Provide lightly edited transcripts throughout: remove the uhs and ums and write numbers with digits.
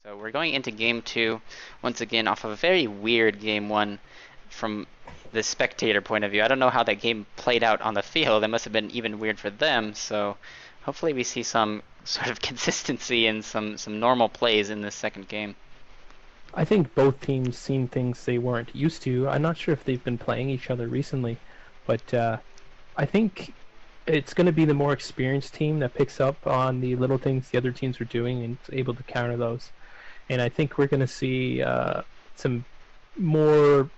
So we're going into game two, once again, off of a very weird game one from the spectator point of view. I don't know how that game played out on the field. It must have been even weird for them. So hopefully we see some sort of consistency and some normal plays in this second game. I think both teams seen things they weren't used to. I'm not sure if they've been playing each other recently, but I think it's going to be the more experienced team that picks up on the little things the other teams are doing and is able to counter those. And I think we're going to see some more,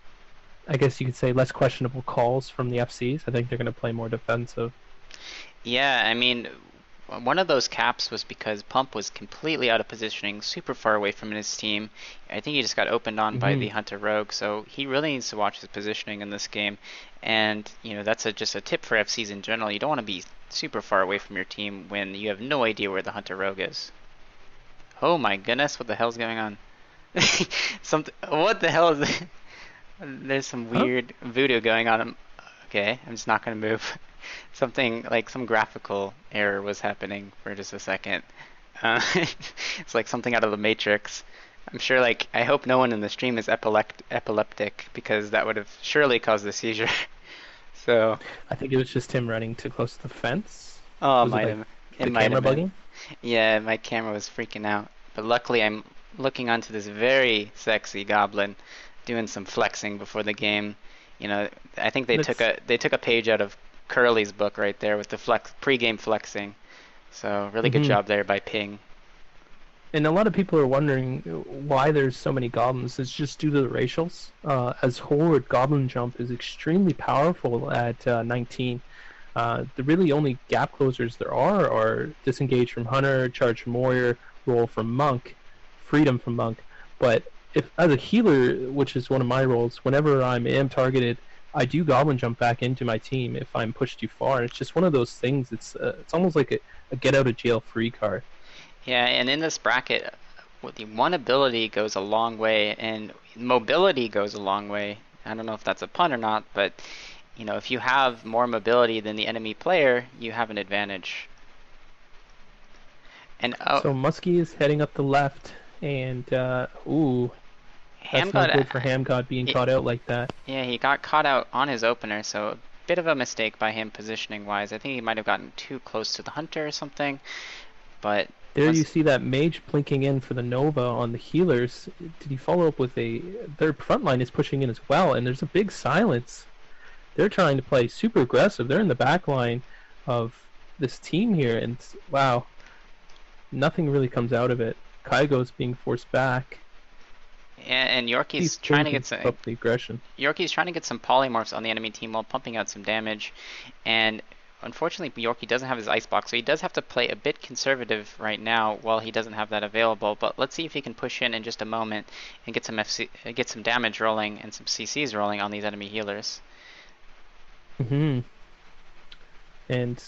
I guess you could say, less questionable calls from the FCs. I think they're going to play more defensive. Yeah, I mean, one of those caps was because Pump was completely out of positioning, super far away from his team. I think he just got opened on by the Hunter Rogue, so he really needs to watch his positioning in this game. And, you know, that's just a tip for FCs in general. You don't want to be super far away from your team when you have no idea where the Hunter Rogue is. Oh my goodness, what the hell's going on? What the hell is this? There's some weird voodoo going on. Okay, I'm just not going to move. Something like some graphical error was happening for just a second. It's like something out of the Matrix. I'm sure, like, I hope no one in the stream is epileptic because that would have surely caused a seizure. So I think it was just him running too close to the fence. Oh, Was might it have. the It might camera have been. bugging? Yeah, my camera was freaking out. But luckily, I'm looking onto this very sexy goblin, doing some flexing before the game. You know, I think they took That's a page out of Curly's book right there with the pre-game flexing. So really good hmm job there by Ping. And a lot of people are wondering why there's so many goblins. It's just due to the racials. As Horde, Goblin Jump is extremely powerful at 19. The really only gap closers there are Disengage from Hunter, Charge from Warrior, Roll from Monk, Freedom from Monk. But if as a healer, which is one of my roles, whenever I'm am targeted, I do Goblin Jump back into my team if I'm pushed too far. It's just one of those things. It's almost like a get out of jail free card. Yeah, and in this bracket, the one ability goes a long way, and mobility goes a long way. I don't know if that's a pun or not, but you know, if you have more mobility than the enemy player, you have an advantage. And oh, So Muskie is heading up the left, and ooh, that's not Hamgodx, good for Hamgod being caught out like that. yeah, he got caught out on his opener, so a bit of a mistake by him positioning wise. I think he might have gotten too close to the hunter or something, but There you once, see that Mage blinking in for the Nova on the healers. Did he follow up with a... Their front line is pushing in as well, and there's a big silence. They're trying to play super aggressive. They're in the back line of this team here, and wow, nothing really comes out of it. Kygo's being forced back. and He's thinking up the aggression. Yørky's trying to get some polymorphs on the enemy team while pumping out some damage, and unfortunately Yørky doesn't have his ice block, so he does have to play a bit conservative right now while he doesn't have that available. But let's see if he can push in just a moment and get some damage rolling and some CCs rolling on these enemy healers. hmm And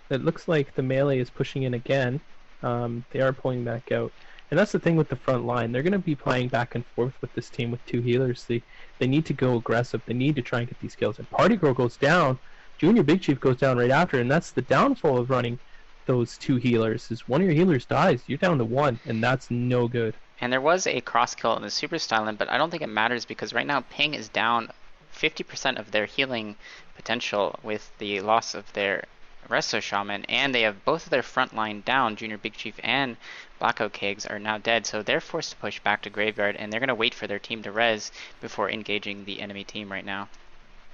it looks like the melee is pushing in again. They are pulling back out. And that's the thing with the front line. They're going to be playing back and forth with this team with two healers. They need to go aggressive. They need to try and get these kills. And Partygirl goes down. Jrbigchief goes down right after. And that's the downfall of running those two healers. Is one of your healers dies, you're down to one. And that's no good. And there was a cross kill in the Superstyllin, but I don't think it matters because right now Ping is down 50% of their healing potential with the loss of their Resto Shaman, and they have both of their front line down. Jrbigchief and Blackoutkegs are now dead, so they're forced to push back to Graveyard, and they're going to wait for their team to res before engaging the enemy team right now.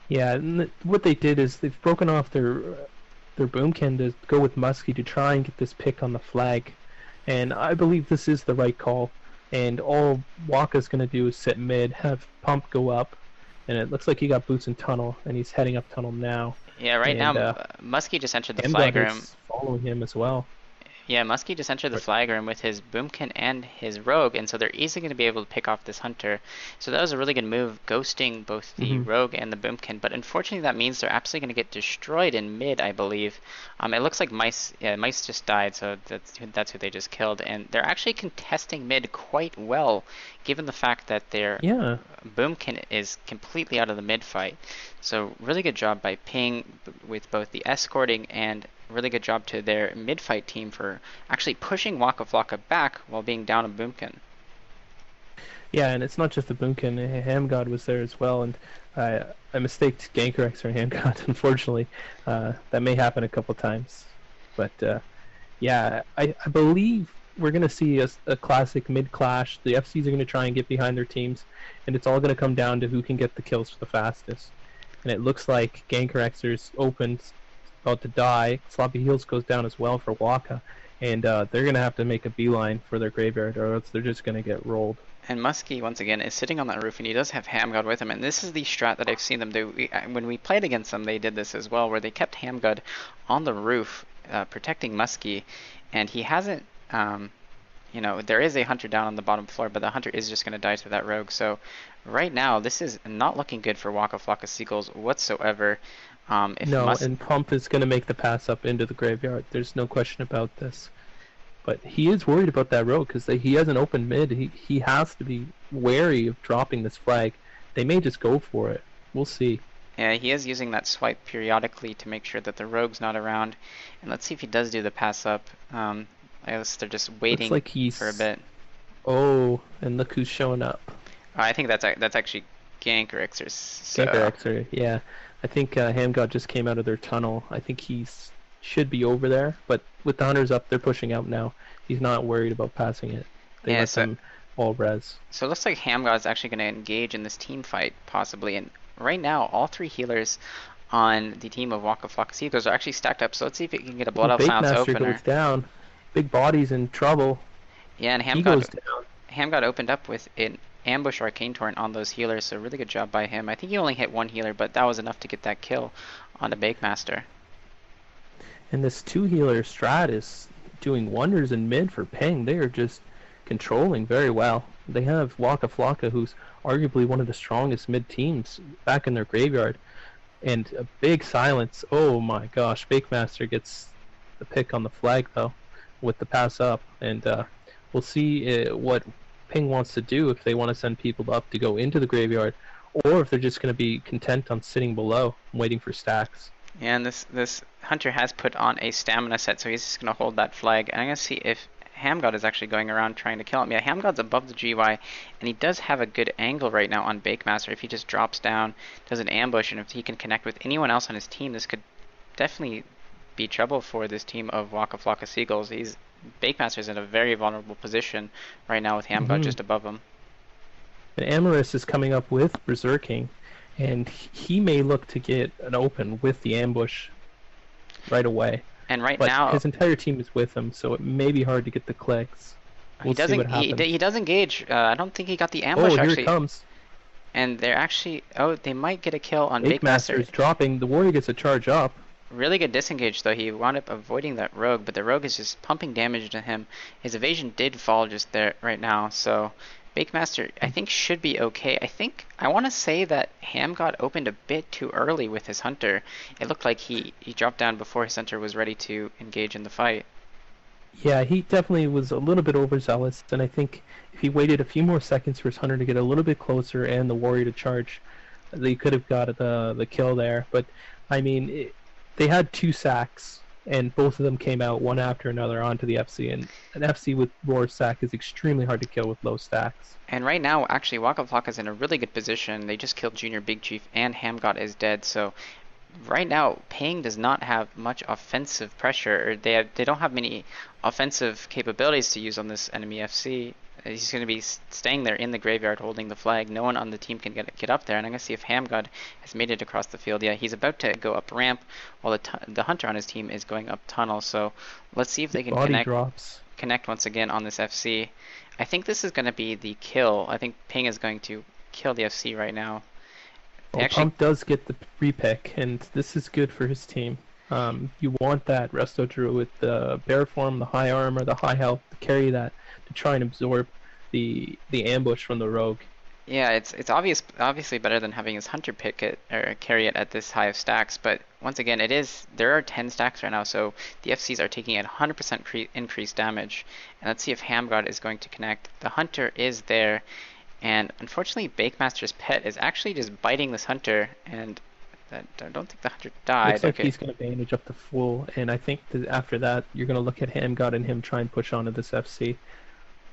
Yeah, and what they did is they've broken off their boomkin to go with Muskie to try and get this pick on the flag. And I believe this is the right call. And all Waka's going to do is sit mid, have Pump go up, and it looks like he got boots in tunnel, and he's heading up tunnel now. Yeah, right And now Muskie just entered the flag Hamgodx room. is following him as well. Yeah, Muskie just entered the flag room with his Boomkin and his Rogue, and so they're easily going to be able to pick off this Hunter. So that was a really good move, ghosting both the Rogue and the Boomkin, but unfortunately that means they're absolutely going to get destroyed in mid, I believe. It looks like Myyce just died, so that's who they just killed, and they're actually contesting mid quite well, given the fact that their Boomkin is completely out of the mid fight. So really good job by Ping with both the escorting and really good job to their mid-fight team for actually pushing Waka Flocka back while being down a Boomkin. Yeah, and it's not just the Boomkin. Hamgodx was there as well, and I mistaked Gankerixer and Hamgodx. Unfortunately, that may happen a couple times. But yeah, I believe we're going to see a classic mid-clash. The FCs are going to try and get behind their teams, and it's all going to come down to who can get the kills the fastest. And it looks like Gankerixer's opened, about to die. Sloppyheals goes down as well for Waka, and they're going to have to make a beeline for their graveyard, or else they're just going to get rolled. And Muskie, once again, is sitting on that roof, and he does have Hamgodx with him. And this is the strat that I've seen them do. When we played against them, they did this as well, where they kept Hamgodx on the roof, protecting Muskie. And he hasn't, you know, there is a hunter down on the bottom floor, but the hunter is just going to die to that rogue. So right now, this is not looking good for Waka Flocka Seagulls whatsoever. And Pump is going to make the pass up into the graveyard. There's no question about this. But he is worried about that rogue because he has an open mid. He has to be wary of dropping this flag. They may just go for it. We'll see. Yeah, he is using that swipe periodically to make sure that the rogue's not around. And let's see if he does do the pass up. I guess they're just waiting for a bit. Oh, and look who's showing up. I think that's actually Gankerixer. Gankerixer, yeah. I think Hamgodx just came out of their tunnel. I think he's should be over there, but with the hunters up, they're pushing out now. He's not worried about passing it. They let them all res. So it looks like Hamgodx is actually going to engage in this team fight, possibly. And right now, all three healers on the team of Waka Flocka Seagulls are actually stacked up. So let's see if it can get a Blood Elf Silence opener. Bakemaster goes down. Big Body's in trouble. Yeah, and Hamgodx opened up with an ambush Arcane Torrent on those healers, so really good job by him. I think he only hit one healer, but that was enough to get that kill on the Bakemaster. And this two-healer strat is doing wonders in mid for Ping. They are just controlling very well. They have Waka Flocka, who's arguably one of the strongest mid teams, back in their graveyard. And a big silence. Oh my gosh, Bakemaster gets the pick on the flag, though, with the pass up. And we'll see what Ping wants to do, if they want to send people up to go into the graveyard, or if they're just going to be content on sitting below, waiting for stacks. And this hunter has put on a stamina set, so he's just going to hold that flag. And I'm going to see if Hamgodx is actually going around trying to kill him. Yeah, Hamgod's above the GY, and he does have a good angle right now on Bakemaster. If he just drops down, does an ambush, and if he can connect with anyone else on his team, this could definitely be trouble for this team of Waka Flocka Seagulls. Bakemaster's in a very vulnerable position right now with Hamgodx just above him. And Amorous is coming up with Berserking, and he may look to get an open with the ambush right away. And now his entire team is with him, so it may be hard to get the clicks. He does engage. I don't think he got the ambush. Here it comes. And they're actually they might get a kill on Bakemaster. Is dropping. The warrior gets a charge up. Really good disengage, though. He wound up avoiding that rogue, but the rogue is just pumping damage to him. His evasion did fall just there right now, so Bakemaster, I think, should be okay. I want to say that Hamgodx opened a bit too early with his hunter. It looked like he dropped down before his hunter was ready to engage in the fight. Yeah, he definitely was a little bit overzealous, and I think if he waited a few more seconds for his hunter to get a little bit closer and the warrior to charge, they could have got the kill there. But, I mean, they had 2 sacks, and both of them came out one after another onto the FC, and an FC with Roar sack is extremely hard to kill with low stacks. And right now, actually, Waka Flocka is in a really good position. They just killed Jrbigchief, and Hamgodx is dead, so right now, Ping does not have much offensive pressure, or they don't have many offensive capabilities to use on this enemy FC. He's going to be staying there in the graveyard holding the flag. No one on the team can get up there. And I'm going to see if Hamgodx has made it across the field. Yeah, he's about to go up ramp while the hunter on his team is going up tunnel. So let's see if they can connect once again on this FC. I think this is going to be the kill. I think Ping is going to kill the FC right now. Pump does get the repick, and this is good for his team. You want that Resto Druid with the bear form, the high armor, the high health to carry that, to try and absorb the ambush from the rogue. Yeah, it's obviously better than having his hunter pick it or carry it at this high of stacks. But once again, there are 10 stacks right now, so the FCs are taking a 100% increased damage. And let's see if Hamgodx is going to connect. The hunter is there, and unfortunately, Bakemaster's pet is actually just biting this hunter, and I don't think the hunter died. Looks like Okay. he's going to bandage up the full, and I think that after that, you're going to look at Hamgodx and him try and push onto this FC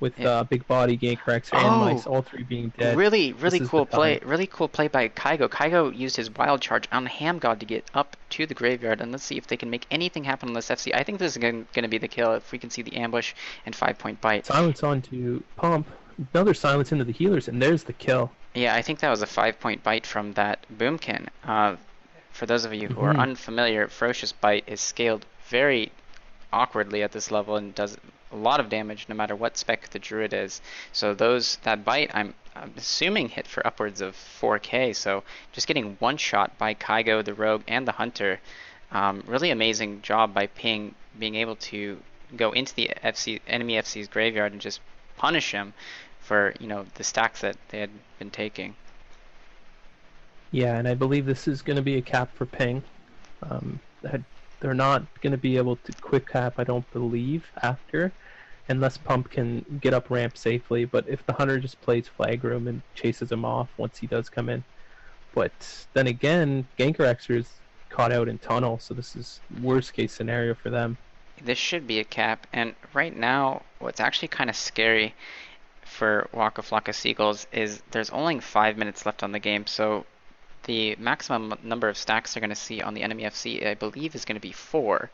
with Yeah. Big Body, Gankerixer, and Myyce, Oh, all three being dead. really, This really is the cool play. time. Really cool play by Kygo. Kygo used his wild charge on Hamgodx to get up to the graveyard, and let's see if they can make anything happen on this FC. I think this is going to be the kill if we can see the ambush and 5-point bite. Silence onto Pump. Another silence into the healers, and there's the kill. Yeah, I think that was a 5-point bite from that Boomkin. For those of you who are unfamiliar, Ferocious Bite is scaled very awkwardly at this level and does a lot of damage no matter what spec the Druid is. So that bite, I'm assuming hit for upwards of 4k. So just getting one shot by Kygo, the Rogue, and the Hunter. Really amazing job by Ping being able to go into the enemy FC's graveyard and just punish him for the stacks that they had been taking. Yeah, and I believe this is going to be a cap for Ping. They're not going to be able to quick cap, I don't believe, after, unless Pump can get up ramp safely. But if the Hunter just plays Flag Room and chases him off once he does come in. But then again, Gankerixer is caught out in tunnel, so this is worst case scenario for them. This should be a cap, and right now, what's actually kind of scary for Waka Flocka Seagulls is there's only 5 minutes left on the game, so the maximum number of stacks they're going to see on the enemy FC, I believe, is going to be 4.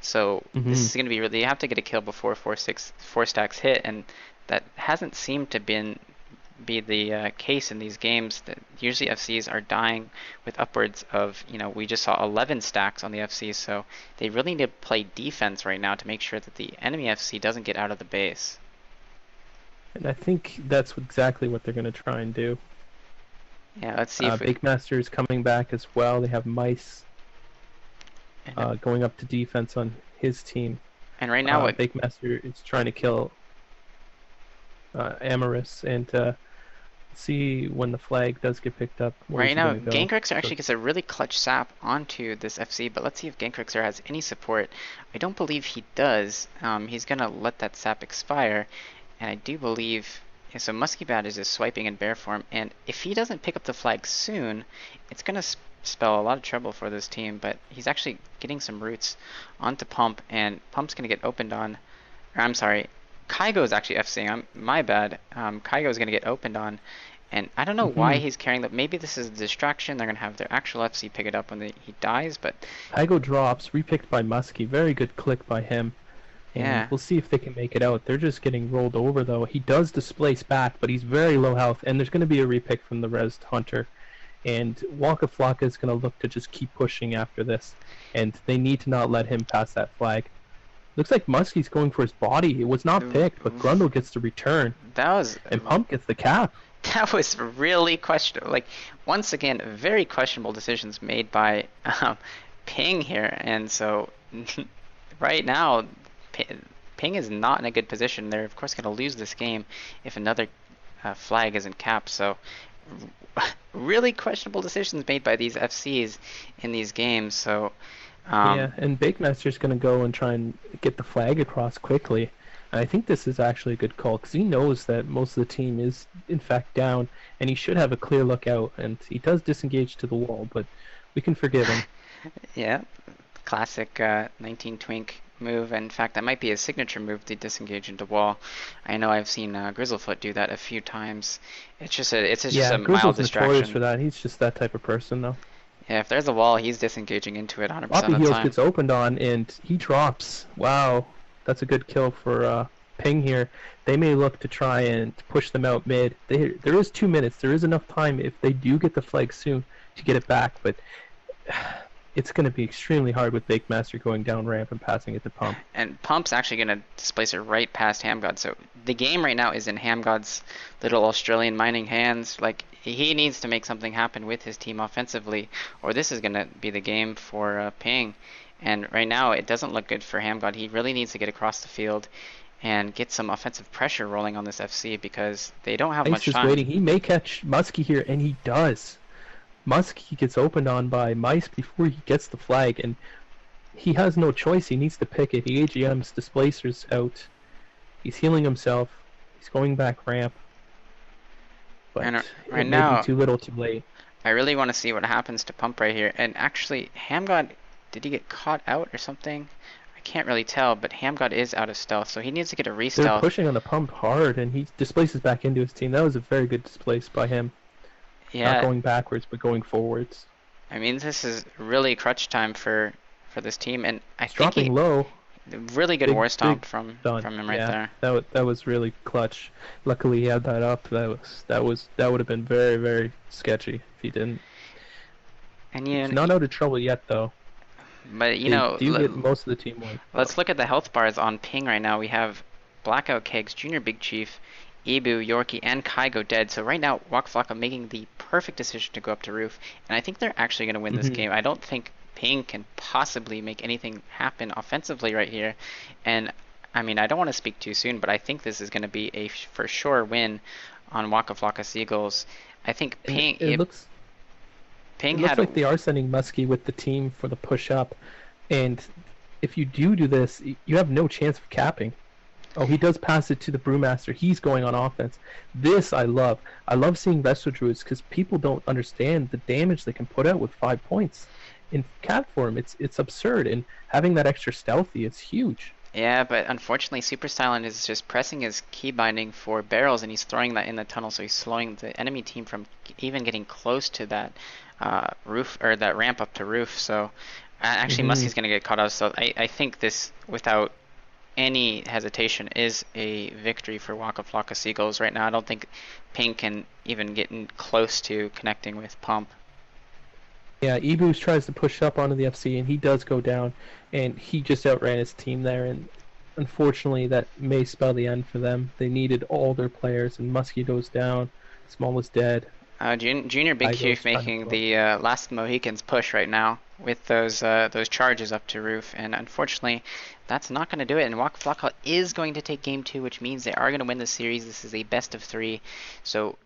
So this is going to be really, you have to get a kill before 4 stacks hit, and that hasn't seemed to be the case in these games. That usually FCs are dying with upwards of, we just saw 11 stacks on the FC, so they really need to play defense right now to make sure that the enemy FC doesn't get out of the base. And I think that's exactly what they're going to try and do. Yeah, let's see if Bakemaster is coming back as well. They have Myyce going up to defense on his team. And right now, Bakemaster is trying to kill Amorous, and see when the flag does get picked up. Right now, Gankerixer actually gets a really clutch sap onto this FC, but let's see if Gankerixer has any support. I don't believe he does. He's going to let that sap expire, and I do believe... Yeah, so Muskiebad is just swiping in bear form, and if he doesn't pick up the flag soon, it's going to spell a lot of trouble for this team, but he's actually getting some roots onto Pump, and Pump's going to get opened on... Or, I'm sorry, Kygo is actually FCing. My bad. Kygo is going to get opened on, and I don't know why he's carrying that. Maybe this is a distraction. They're going to have their actual FC pick it up when he dies, but... Kygo drops, repicked by Muskie. Very good click by him. And yeah. We'll see if they can make it out. They're just getting rolled over, though. He does displace back, but he's very low health, and there's going to be a repick from the Res Hunter. And Waka Flocka is going to look to just keep pushing after this, and they need to not let him pass that flag. Looks like Muskie's going for his body. It was not picked, but Grundle gets the return. And Pump gets the cap. That was really questionable. Like, once again, very questionable decisions made by Ping here, and so right now... Ping is not in a good position. They're of course going to lose this game if another flag isn't capped. So really questionable decisions made by these FCs in these games. So yeah, and Bakemaster's going to go and try and get the flag across quickly. And I think this is actually a good call because he knows that most of the team is in fact down, and he should have a clear look out. And he does disengage to the wall, but we can forgive him. Yeah, classic 19 Twink move. In fact, that might be a signature move to disengage into wall. I know I've seen Grizzlefoot do that a few times. It's just a mild distraction. Notorious for that. He's just that type of person, though. Yeah, if there's a wall, he's disengaging into it 100% of the Sloppyheals time. gets opened on, and he drops. Wow, that's a good kill for Ping here. They may look to try and push them out mid. There is 2 minutes. There is enough time if they do get the flag soon to get it back, but... It's going to be extremely hard with Bakemaster going down ramp and passing it to Pump. And Pump's actually going to displace it right past Hamgodx. So the game right now is in Hamgodx's little Australian mining hands. Like, he needs to make something happen with his team offensively, or this is going to be the game for Ping. And right now, it doesn't look good for Hamgodx. He really needs to get across the field and get some offensive pressure rolling on this FC because they don't have much time. Waiting. He may catch Muskie here, and he does. Muskie gets opened on by Myyce before he gets the flag, and he has no choice. He needs to pick it. He AGM's Displacer's out. He's healing himself. He's going back ramp. But and it may be too little too late. I really want to see what happens to Pump right here. And actually, Hamgodx, did he get caught out or something? I can't really tell, but Hamgodx is out of stealth, so he needs to get a They're re-stealth. pushing on the Pump hard, and he displaces back into his team. That was a very good displace by him. Yeah, Not going backwards, but going forwards. I mean, this is really crutch time for this team, and I It's think dropping low. really good Big, war stomp big from done. him right Yeah, there. that was really clutch. Luckily, he had that up. That would have been very, very sketchy if he didn't. And He's not out of trouble yet, though. but They do get most of the team win. let's look at the health bars on ping right now. We have Blackoutkegs, Jrbigchief, Ebuu, Yørky, and Kygo dead. So right now, Waka Flocka making the perfect decision to go up to roof, and I think they're actually going to win this game. I don't think ping can possibly make anything happen offensively right here, and I mean, I don't want to speak too soon, but I think this is going to be a for sure win on Waka Flocka Seagulls. I think ping. It looks Ping looks had like they are sending Muskie with the team for the push up, and if you do this, you have no chance of capping. Oh, he does pass it to the Brewmaster. He's going on offense. This I love. I love seeing Vestal Druids because people don't understand the damage they can put out with 5 points. In cat form, it's absurd, and having that extra stealthy, it's huge. Yeah, but unfortunately, Superstyllin is just pressing his key binding for barrels, and he's throwing that in the tunnel, so he's slowing the enemy team from even getting close to that roof or that ramp up to roof. So actually, Muskie's going to get caught out. So I think this, without any hesitation, is a victory for Waka Flocka Seagulls right now. I don't think Ping can even get close to connecting with Pump. Yeah, Ebuu tries to push up onto the FC, and he does go down, and he just outran his team there, and unfortunately that may spell the end for them. They needed all their players, and Muskie goes down, Smull is dead. Jrbigchief making the last Mohicans push right now with those charges up to roof, and unfortunately that's not going to do it, and Waka Flocka is going to take game 2, which means they are going to win the series. This is a best of 3, so